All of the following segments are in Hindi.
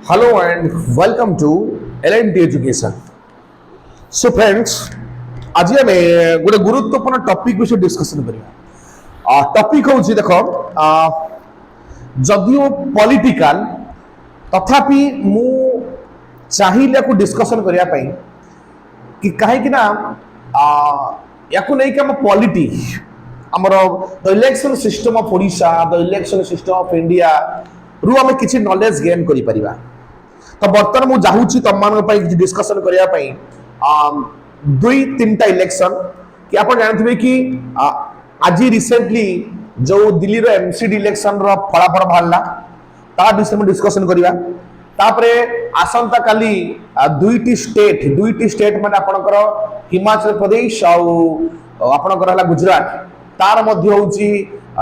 Hello and welcome to L&T Education. So friends, आज आम गोटे गुरुत्वपूर्ण टॉपिक विषय डिस्कशन करिया टॉपिक होची देखो जदियो पॉलिटिकल तथापि मु चाहिए को डिस्कशन करिया पई कि काहे कि ना याकु नै कि हम पॉलिटी हमर the election system of Odisha the election system of India रु हम किछि नॉलेज गेन करि परिबा। तो बर्तमान मु जाहुची तम मान पई किछि डिस्कशन करिया पई दुई तीन टा इलेक्शन कि आप जानते कि आज रिसेंटली जो दिल्ली रो एमसीडी इलेक्शन रो फलाफल बाहरला ता विषय में डिस्कशन करिवा। तापरे आसंता काली दुईटी स्टेट माने आपनकर हिमाचल प्रदेश आउ आपनकर हला गुजरात तार मध्य होची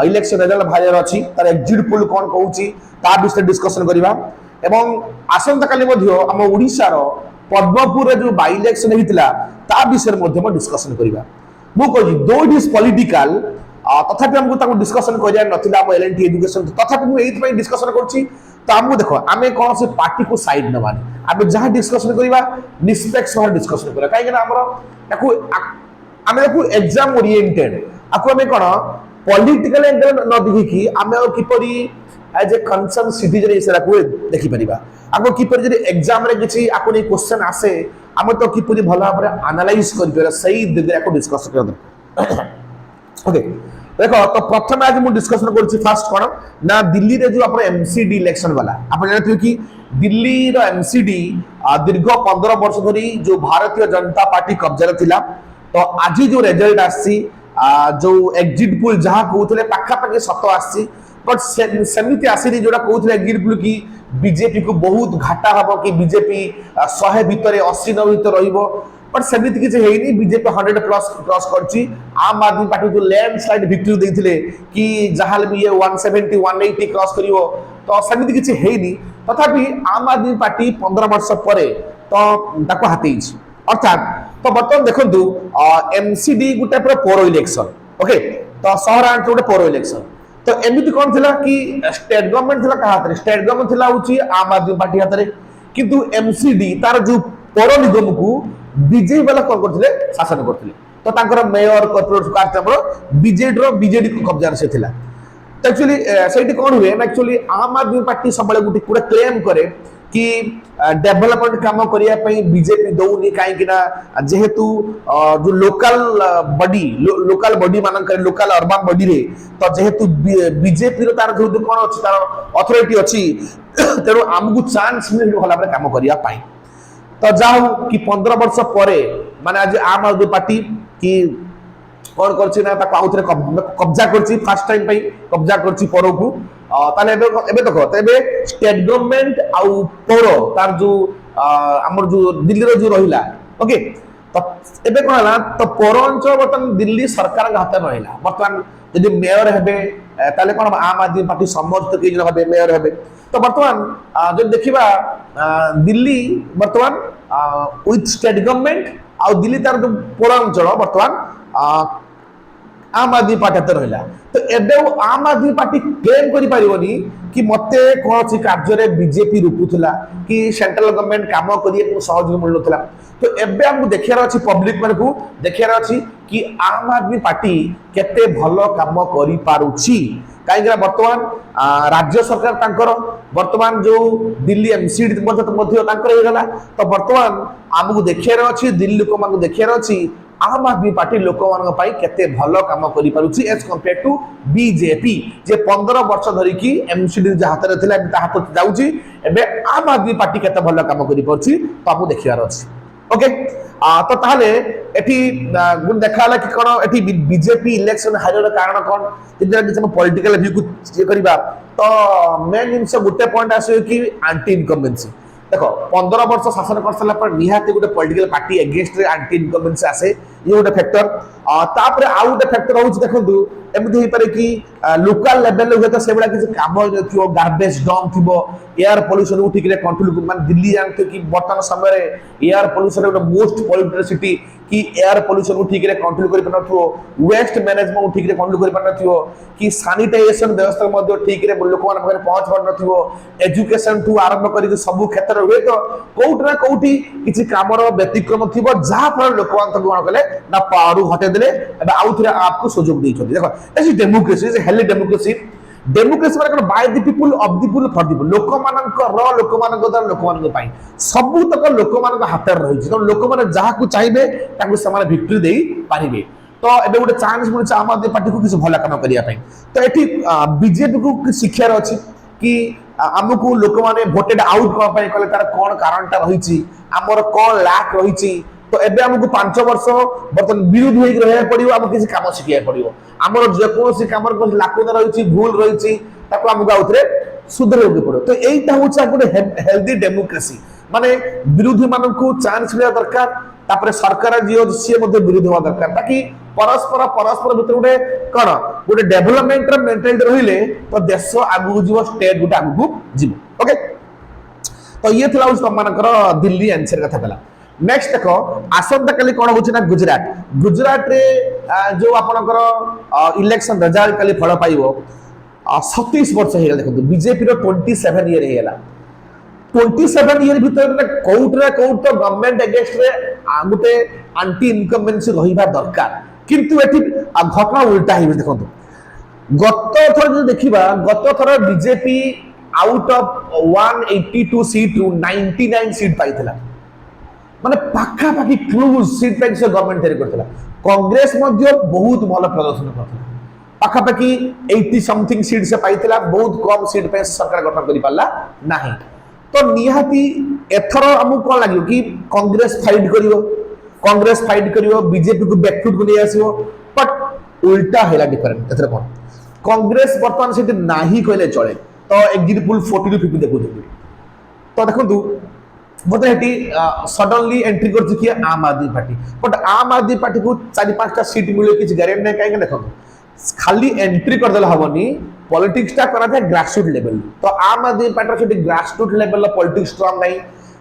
इलेक्शन रिजल्ट बाहर अछि तार एग्जिट पोल कोन कहूची ता विषय डिस्कशन करिवा। एवं आसंता काली मध्य हम ओडिसा रो पद्मपुर रे जो बाई इलेक्शन हेतिला ता विषय मध्य डिस्कशन करिवा। मु कहि दो इट इज पॉलिटिकल तथापि हमको ताको डिस्कशन करिया नथिला हम एलएनटी एजुकेशन तथापि मु एथि पई डिस्कशन करछि। तो हमको देखो आमे कोन से पार्टी को साइड न माने आमे जहां डिस्कशन करिवा निष्पक्ष भाव डिस्कशन करिवा काहे कि हमरो ताको आमे देखो एग्जाम ओरिएंटेड आको आमे कोन पॉलिटिकल एंगल न देखि कि आमे किपरि एज ए कंसर्न सिटीजन इसेरा को देखि परिबा आको किपरि जे एग्जाम रे किछि आको नै क्वेश्चन आसे आमे तो किपरि भला भाबरे एनालाइज करि पेरा सही दिदे आको डिस्कस कर ओके देखो। तो प्रथम आज मु डिस्कशन करछि फर्स्ट कोन ना दिल्ली रे जो अपन एमसीडी इलेक्शन वाला आप जानते कि दिल्ली रो एमसीडी दीर्घ 15 वर्ष धरी जो भारतीय जनता पार्टी कब्जा रे थिला। तो आज जो रिजल्ट आसी जो एग्जिट पोल जहां कहउतले पाखा पाखे सत आसी बट सेमिति आसीनी जोडा कहउतले एग्जिट पोल की बीजेपी को बहुत घाटा हबो कि बीजेपी 100 भितरे 80 90 भितर रहिबो बट सेमिति किछ हेइनी बीजेपी 100 प्लस क्रॉस करछि। आम आदमी पार्टी जो लैंडस्लाइड विक्ट्री देथिले कि जहाल भी ये 170 180 क्रॉस करिवो तो सेमिति किछ हेइनी तथापि आम आदमी पार्टी 15 वर्ष परे तो ताको हातेइछि अर्थात। तो बर्तमान देखंतु एमसीडी गुटे पर पौर इलेक्शन ओके तो सहरांचल गुटे पौर इलेक्शन तो एमिति कोन थिला कि स्टेट गवर्नमेंट थिला का हाथ रे स्टेट गवर्नमेंट थिला होची आम आदमी पार्टी हाथ रे किंतु एमसीडी तार जो पौर निगम को बीजेपी वाला कोन करथिले शासन करथिले तो तांकर मेयर कॉर्पोरेट कार्ड बीजेडी को कब्जा से थिला। तो एक्चुअली सेठी कोन हुए ना एक्चुअली आम आदमी पार्टी सबले गुटी पूरा क्लेम करे कि डेवलपमेंट काम करिया पई बीजेपी दउनी काहे कि ना जेहेतु जो लोकल बॉडी मानन करे लोकल अर्बन बॉडी रे तो जेहेतु बीजेपी रो तार जो कोन अछि तार अथॉरिटी अछि तेरो हमगु चांस मिल होला बरे काम करिया पई। तो जाऊ कि 15 वर्ष परे माने आज आम आदमी पार्टी कि कोन करछि ना ता आउथरे कब्जा करछि फर्स्ट टाइम पई कब्जा करछि परो को ताले एबे देखो तबे स्टेट गवर्नमेंट आउ पौर तार जो हमर जो दिल्ली रो जो रहिला ओके तो एबे कोन हला तो पौर अंचल बर्तमान दिल्ली सरकार के हाथ में रहिला बर्तमान यदि मेयर हेबे ताले कोन आम आदमी पार्टी समस्त के जन हेबे मेयर हेबे। तो बर्तमान जो देखिबा दिल्ली बर्तमान विथ स्टेट गवर्नमेंट आउ दिल्ली तार जो पौर अंचल बर्तमान आम आदमी पार्टी हाथ रहिला। तो एबे आम आदमी पार्टी क्लेम करि परिबोनी कि मते कोनसी कार्य रे बीजेपी रुकुथला कि सेंट्रल गवर्नमेंट काम करिए को सहयोग मिल नथला। तो एबे हमहु देखियार अछि पब्लिक मन को देखियार अछि कि आम आदमी पार्टी केते भलो काम करि पारुछि काहे वर्तमान राज्य सरकार तांकर वर्तमान जो दिल्ली एमसीडी मध्य तांकर हेगला। तो वर्तमान हमहु देखियार अछि दिल्ली लोक मन देखियार अछि आम आदमी पार्टी लोक मान पाई केते भलो काम करि पारुछि एज कंपेयर टू बीजेपी जे 15 वर्ष धरि की एमसीडी जे हाथ रे थिला ता हाथ जाउची एबे आम आदमी पार्टी केते भलो काम करि पारुछि तो हमहु देखियार अछि ओके। तो ताहले एठी गुण देखाला कि कोन एठी बीजेपी इलेक्शन हारर कारण कोन जे हम पॉलिटिकल व्यू को जे करबा तो मेन इनसे गुटे पॉइंट आसे कि एंटी इनकम्बेंसी देखो 15 वर्ष शासन कर सला पर निहाते गुटे पॉलिटिकल पार्टी अगेंस्ट रे एंटी इनकम्बेंसी आसे ये गुटे फैक्टर तापर आउ गुटे फैक्टर होउछ देखंतु एमति हे पारे कि लोकल लेवल रे तो सेबडा कि काम थियो गार्बेज डम थियो एयर पोल्यूशन उठी के कंट्रोल मान दिल्ली जानते कि वर्तमान समय रे एयर पोल्यूशन रे मोस्ट पॉल्यूटेड सिटी कि एयर पोल्यूशन को ठीक रे कंट्रोल करि पारनथियो वेस्ट मैनेजमेंट को ठीक रे कंट्रोल करि पारनथियो कि सैनिटाइजेशन व्यवस्था मध्ये ठीक रे लोक मान पाखरे पहुंच पारनथियो एजुकेशन टू आरंभ करी सब क्षेत्र हुए तो कोउट ना कोउठी किछि कामर व्यतिक्रम थिबो जहा फल लोक मान कोन कले ना पावरु हटे देले एबे आउथरे आपको सुजोग दैछथि देखो this is democracy is healthy democracy democracy माने by the people of the people for the people लोक मानक र लोक मानक द्वारा लोक मानक पई सब तक लोक मानक हाथ रही तो लोक माने जहा को चाहिए ताकू समान विक्ट्री दे पारिबे तो एबे गोटे चांस मिलुछ आम आदमी पार्टी को किसी भला काम करिया पई तो एठी बीजेपी को शिक्षार अछि कि आमको लोक माने वोटेड आउट को पई कले तार कोन कारणटा रहिछि हमर कोन लैक रहिछि तो एबे हमको 5 वर्ष बर्तन विरोध होई रहया पड़ियो हम किसी काम सिखिया पड़ियो हमर जे कोनसी कामर को लाकुना रहिछि भूल रहिछि ताको हमको आउथरे सुधरेबे पड़ो तो एइटा होचा गोटे हेल्दी डेमोक्रेसी माने विरोधी मानन को चांस मिला दरकार तापरे सरकार जियो से मध्ये विरोध होवा दरकार ताकि परस्पर भितर गोटे कोन गोटे डेवलपमेंट र मेंटालिटी रहिले तो देश आगु जीव स्टेट गोटे आगु जीव ओके तो ये थला उस मानकर दिल्ली आंसर कथा कला नेक्स्ट देखो आसंता काली कोन होछि ना गुजरात रे जो आपनकर इलेक्शन रिजल्ट काली फल पाइबो 27 वर्ष हेला देखो बीजेपी रो 27 ईयर हेला 27 ईयर भीतर कोउट तो गवर्नमेंट अगेंस्ट रे गुटे एंटी इनकम्बेंसी रहिबा दरकार किंतु एठी घटना उल्टा ही देखो गत थर जो देखिबा गत थर बीजेपी आउट ऑफ 182 सीट रु 99 सीट पाइथिला माने पाखा पाखी क्लोज सीट पे से गवर्नमेंट तैयारी करथिला कांग्रेस मध्य बहुत भलो प्रदर्शन करथिला पाखा पाखी 80 समथिंग सीट से पाइथिला बहुत कम सीट पे सरकार गठन करि पाला नाही तो निहाती एथरो हमु कोन लागियो कि कांग्रेस फाइट करियो बीजेपी को बैकफुट को ले आसीओ बट उल्टा हैला डिफरेंट एथरो कोन कांग्रेस वर्तमान सीट नाही कहले चले तो एग्जिट पोल 40 टू 50 देखु तो देखंतु बोते हेटी सडनली एंट्री कर चुकी है आम आदमी पार्टी बट आम आदमी पार्टी को 4-5टा सीट मिले किछ गारंटी नै काहे देखो खाली एंट्री कर देला हबनी पॉलिटिक्स ता करा था ग्रासरूट लेवल तो आम आदमी पार्टी से ग्रासरूट लेवल पॉलिटिक्स स्ट्रांग नै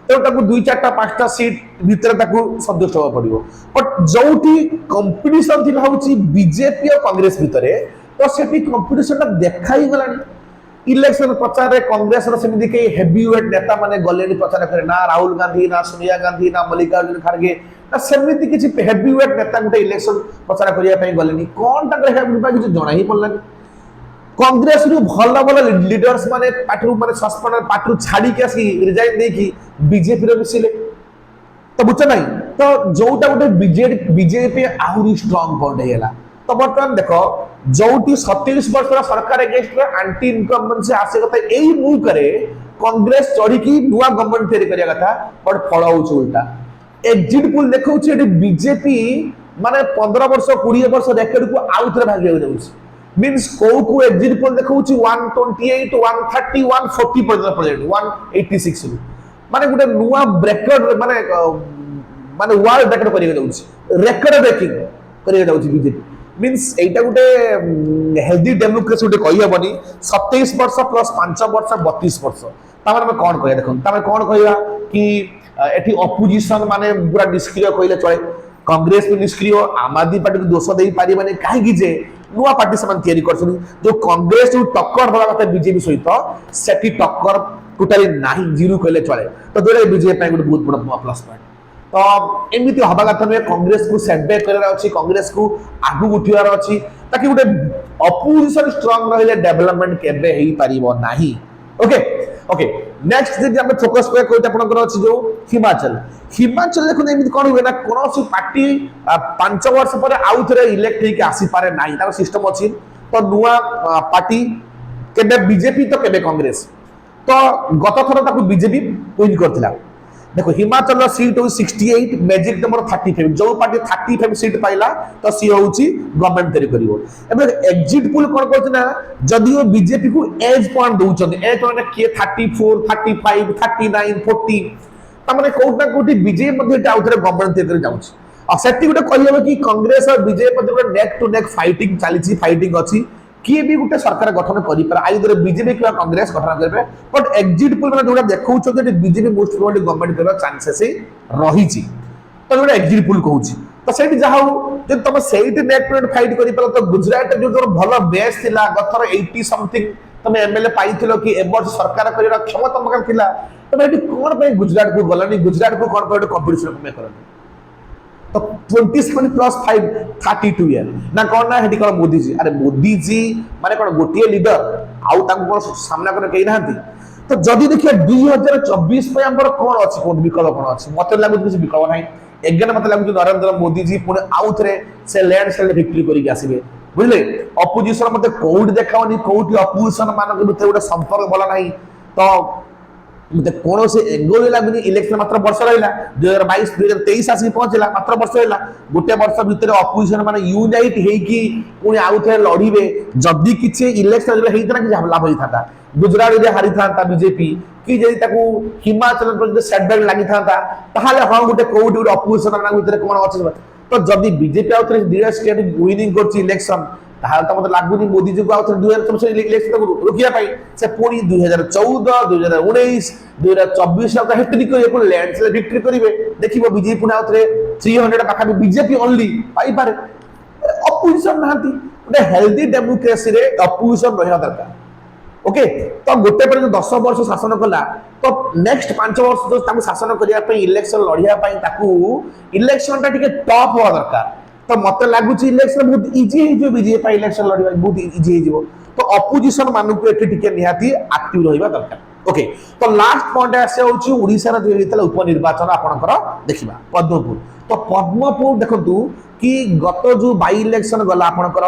तो ताकू 2-4टा-5टा सीट भीतर ताकू सदस्य हो पड़िबो बट जोठी कंपटीशन थी होची बीजेपी और कांग्रेस भीतर तो सेठी कंपटीशन ता देखाई गलानी इलेक्शन प्रचार रे कांग्रेस रो समिति के हेवीवेट नेता माने गलेनी प्रचार करे ना राहुल गांधी ना सोनिया गांधी ना मल्लिकार्जुन खड़गे ना समिति किछि हेवीवेट नेता गुटे इलेक्शन प्रचार करिया पई गलेनी कोन तक हेवीवेट किछि जणा ही पड़लानी कांग्रेस रो भलो लीडर्स माने पार्टी माने सस्पेंड पार्टी छाडी के आसी रिजाइन दे की बीजेपी रो मिसिले तो बुझ नहीं तो जोटा गुटे बीजेपी आहुरी स्ट्रांग पॉइंट हेला तो बर्तमान देखो जोटी 27 वर्ष सरकार अगेंस्ट एंटी इनकम्बेंसी आसे कथा एही मूव करे कांग्रेस चढ़ी की नुआ गवर्नमेंट तैयारी करिया कथा बट फल होउछ उल्टा एग्जिट पोल देखौछ एडी बीजेपी माने 15 वर्ष 20 वर्ष रेकर्ड को आउथरे भागिया जाउछ मींस को एग्जिट पोल देखौछ 128 130 140 परसेंट 186 माने गुटे नुआ रेकर्ड माने वर्ल्ड रेकर्ड करिया जाउछ रेकर्ड ब्रेकिंग करिया जाउछ बीजेपी मींस एटा गुटे हेल्दी डेमोक्रेसी गुटे कहि हबनी 27 वर्ष प्लस 5 वर्ष 32 वर्ष तामे कोन कहया देखन तामे कोन कहया कि एठी अपोजिशन माने पूरा निष्क्रिय कहिले चले कांग्रेस भी निष्क्रिय आम आदमी पार्टी को दोष दे पारि माने काहे कि जे नुआ पार्टी समान तयारी करछन जो कांग्रेस जो टक्कर भला कथा बीजेपी सहित सेठी टक्कर टोटली नाही जीरो कहिले चले तो दोरे बीजेपी पे गुटे बहुत बड़ा प्लस पॉइंट तो एमती हवा कथा नुहे कांग्रेस को सेटबैक करार अच्छी कांग्रेस को आगू उठार अच्छी ताकि गोटे अपोजिशन स्ट्रांग रहिले डेवलपमेंट केबे हेई परिबो नाही ओके ओके नेक्स्ट जदि हम फोकस पे कोइटा आपनकर अछि जो हिमाचल देखो एमती कोन हुए ना कोनोसी पार्टी 5 वर्ष पर आउथरे इलेक्ट हे के आसी पारे नाही तार सिस्टम अछि तो नुआ पार्टी केबे बीजेपी तो केबे कांग्रेस तो गत थर ताकू बीजेपी विन करथिला देखो हिमाचल सीट हो 68 मैजिक नंबर 35 जो पार्टी 35 सीट पाइला तो सी होउची गवर्नमेंट तैयारी करिवो एबे एग्जिट पोल कोन करछ ना जदियो बीजेपी को एज पॉइंट दोउछन एज पॉइंट के 34 35 39 40 तमने कोउटा कोटी बीजेपी मध्ये आउथरे गवर्नमेंट तैयारी करि जाउछ आ सेtti गुटे कहियो कि कांग्रेस और बीजेपी मध्ये नेक टू नेक फाइटिंग चलीची फाइटिंग अछि किए भी गोटे सरकार गठन करि पर आइदर बीजेपी कि कांग्रेस गठन करबे बट एग्जिट पोल माने जोडा देखौ छ जे बीजेपी मोस्ट प्रोबेबली गवर्नमेंट करबा चांसेस रही छी तो जोडा एग्जिट पोल कहूची तो सेठी जा हो जे तुम सेठी नेट टू नेट फाइट करि परल तो गुजरात जो तोर भलो बेस थिला गथर 80 समथिंग तुम एमएलए पाइथिलो कि एबर्ष सरकार करिरा क्षमता तुम पाखर थिला तुम एठी कोन पे गुजरात को गलनी गुजरात को कोन पे कंपटीशन में करनी तो 27 प्लस 5 32 ईयर ना कौन ना हेटी कौन मोदी जी अरे मोदी जी माने कौन गोटिए लीडर आउ तांको कौन सामना करे कहि नाहंती तो जदी देखिए 2024 पे हमर कौन अछि कोन विकल्प कौन अछि मते लागु किछ विकल्प नाही एगन मते लागु नरेंद्र मोदी जी पुणे आउ थरे से लैंड स्लाइड विक्ट्री करी आसीबे बुझले अपोजिशन मते कोड देखावनी कोड अपोजिशन मान के भीतर गोटे संपर्क भला नाही तो मते कौन से एंगल लागुनी इलेक्शन मात्र वर्ष रहिला 2022 2023 आसी पहुंचला मात्र वर्ष रहिला गोटे वर्ष भीतर अपोजिशन माने यूनाइट हेकी पुणी आउ थे लढिबे जदी किछि इलेक्शन रे हेइतरा कि लाभ होइथाता गुजरात रे हारि थांता बीजेपी कि जदी ताकू हिमाचल प्रदेश सेटबैक लागि थांता ताहाले हां गोटे कोड गोटे अपोजिशन मान भीतर कोन अछि तो जदी बीजेपी आउ थे दिरा स्टेट विनिंग करछि इलेक्शन ताहाले तो मते लागुनी मोदी जी को आउ थे 2024 इलेक्शन को रोकिया पाई से पूरी 2014 2019 2024 का हिस्ट्री को एको लैंडस्लाइड विक्ट्री करिवे देखिबो बीजेपी पुना आउ थे 300 पाखा बीजेपी ओनली पाई पारे अपोजिशन नांती गोटे हेल्दी डेमोक्रेसी रे अपोजिशन रहया दरकार ओके तो गोटे पर 10 वर्ष शासन कला तो नेक्स्ट 5 वर्ष जो ताकू शासन करिया पे इलेक्शन लढिया पे ताकू इलेक्शन टा टिके टॉप हो दरकार तो मते लागु छि इलेक्शन बहुत इजी हे जो बीजेपी पे इलेक्शन लढिया बहुत इजी हे जो तो अपोजिशन मानु को एठी टिके निहाती एक्टिव रहिबा दरकार ओके तो लास्ट पॉइंट आसे होछि ओडिसा रा जो हेतला उपनिर्वाचन आपनकर देखिबा पद्मपुर तो पद्मपुर देखंतु कि गत जो बाई इलेक्शन गला आपनकर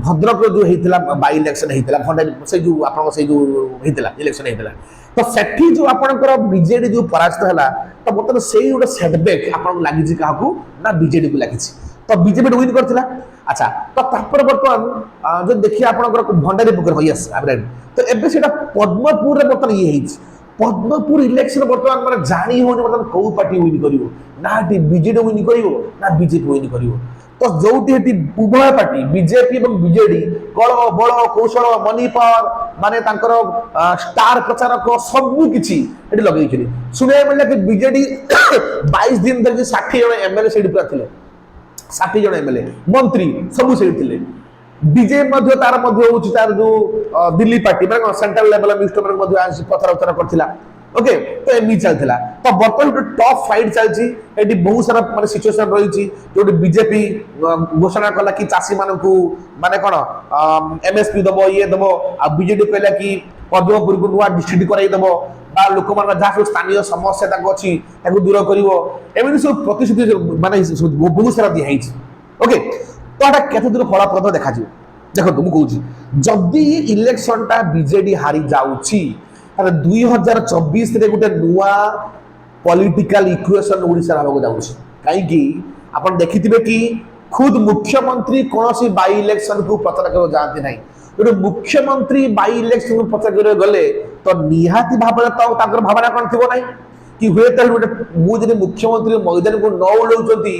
भद्रक जो हेतला बाई इलेक्शन हेतला फंडा से जो आपन से जो हेतला इलेक्शन हेतला तो सेठी जो आपनकर बीजेडी जो परास्त हला तो बतन सेही उडा सेटबैक आपन लागि छि काहकू ना बीजेडी को लागि छि तो बीजेपी विन करथिला अच्छा तो तापर बर्तमान जो देखि आपनकर भंडारी पुकर होयस एवरेज तो एबे सेटा पद्मपुर रे बतन ये हेछि पद्मपुर इलेक्शन बर्तमान माने जानी होनी बर्तमान को पार्टी विन करिवो ना बीजेडी विन करिवो ना बीजेपी विन करिवो तो जोटी हेटी उभय पार्टी बीजेपी एवं बीजेडी कल बल कौशल मनी पावर माने तांकर स्टार प्रचारक सब किछि हेटी लगै छिले सुने मिलला कि बीजेडी 22 दिन धरि 60 जन एमएलए सेडी पर थिले 60 जन एमएलए मंत्री सब सेडी थिले बीजेपी मध्य तार मध्य होछि तार जो दिल्ली पार्टी माने सेंट्रल लेवल मिनिस्टर मध्य आंसी पथर उतर करथिला ओके तो एमई चलथिला तो बर्तमान टॉप फाइट चलछि एटी बहुत सारा माने सिचुएशन रहिछि जोटी बीजेपी घोषणा कला कि चासी मानकू माने कोन एमएसपी दबो ये दबो आ बीजेडी कहला कि पद्मपुर को नुआ डिस्ट्रिक्ट कराई दबो बा लोक मान जा स्थानीय समस्या ताको अछि ताको दूर करिवो एमनि सब प्रतिश्रुति माने बहुत सारा दिया हिछि ओके तो एटा केते दूर फलप्रद देखा जी देखो तुम कहूची जदी इलेक्शन टा बीजेडी हारी जाउची अरे 2024 रे गोटे नुआ पॉलिटिकल इक्वेशन ओडिसा राबको जाउची काई कि आपण देखिथिबे कि खुद मुख्यमंत्री कोनोसी बाई इलेक्शन को प्रचार कर जानते नाही गोटे मुख्यमंत्री बाई इलेक्शन को प्रचार कर गले तो निहाती भाबना तो ताकर भावना कोन थिबो नाही कि हुए त गोटे मु जने मुख्यमंत्री मैदान को न उलौचंती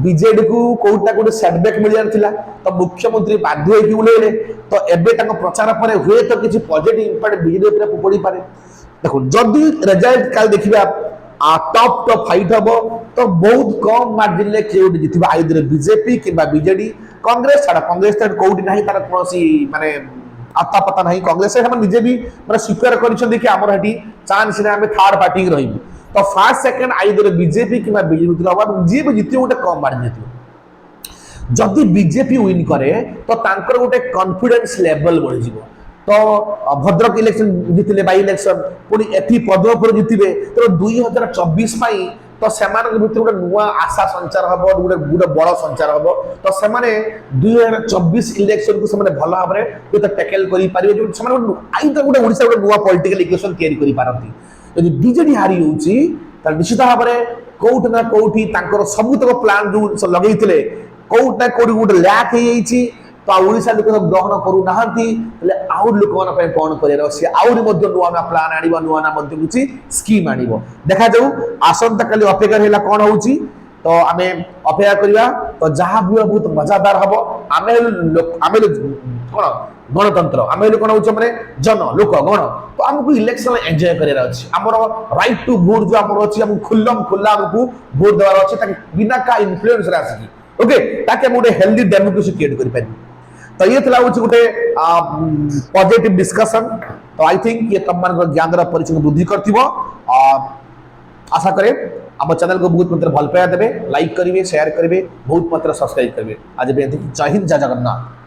बीजेडी को कोटा कोटे सेटबैक मिल जाथिला तो मुख्यमंत्री बाध्य होई कि उलेले तो एबे ताको प्रचार परे हुए तो किछि पॉजिटिव इंपैक्ट बीजेडी पर पड़ी पारे देखो जदी रिजल्ट काल देखिबा टॉप फाइट हबो तो बहुत कम मार्जिन ले केउडी जितिबा आइदर बीजेपी किबा बीजेडी कांग्रेस छाड़ा कांग्रेस त कोउडी नाही तार कोनसी माने आता पता नहीं कांग्रेस हम निजे भी माने स्वीकार करिसन कि हमर हटी चांस ने हम थर्ड पार्टी रहिबी तो फर्स्ट सेकंड आइदर बीजेपी किबा बीजेपी तो जी भी जितियो गोटे कम मार्जिन जितियो जदी बीजेपी विन करे तो तांकर गोटे कॉन्फिडेंस लेवल बढ़ि जिवो तो भद्रक इलेक्शन जितिले बाई इलेक्शन पुनी एथि पद्मपुर जितिबे तो 2024 पाई तो सेमान भीतर गोटे नुआ आशा संचार हबो गोटे गोटे बड़ संचार हबो तो सेमाने 2024 इलेक्शन को सेमाने भलो भाबरे तो टैकल करि पारिबे जो सेमाने आइदर गोटे ओडिसा गोटे नुआ पॉलिटिकल इक्वेशन तयारी करि पारंती यदि बीजेडी हारी होउची त निश्चित भाबरे कोउट ना कोउठी तांकर सबुतक प्लान जो लगैथिले कोउट ना कोउठी गोटे लैक हे जाईची तो ओडिसा लोक ग्रहण करू नाहंती ले आउर लोक मन पे कोन करियर से आउर मध्य नुआ ना प्लान आनिबो नुआ ना मध्य कुछि स्कीम आनिबो देखा जाऊ आसंता काली अपेक्षा हेला कोन होउची तो आमे अपेक्षा करिया तो जहा भी बहुत मजादार हबो आमे कोन गणतंत्र आम लोग कौन हो मैंने जन लोक गण तो आमको इलेक्शन एंजॉय करार अच्छे आमर राइट टू भोट जो आम अच्छी खुल्लम खुल्ला आमको भोट देवार अच्छे बिना का इन्फ्लुएंस आसिकी ओके ताकि हम गोटे हेल्दी डेमोक्रेसी क्रिएट कर तो ये था गोटे पॉजिटिव डिस्कशन तो आई थिंक ये तुम मान ज्ञान परिचय वृद्धि कर आशा करे आम चैनल को बहुत मात्रा भल पाया देवे लाइक करेंगे शेयर करेंगे बहुत मात्रा सब्सक्राइब करेंगे आज जय हिंद जय जगन्नाथ।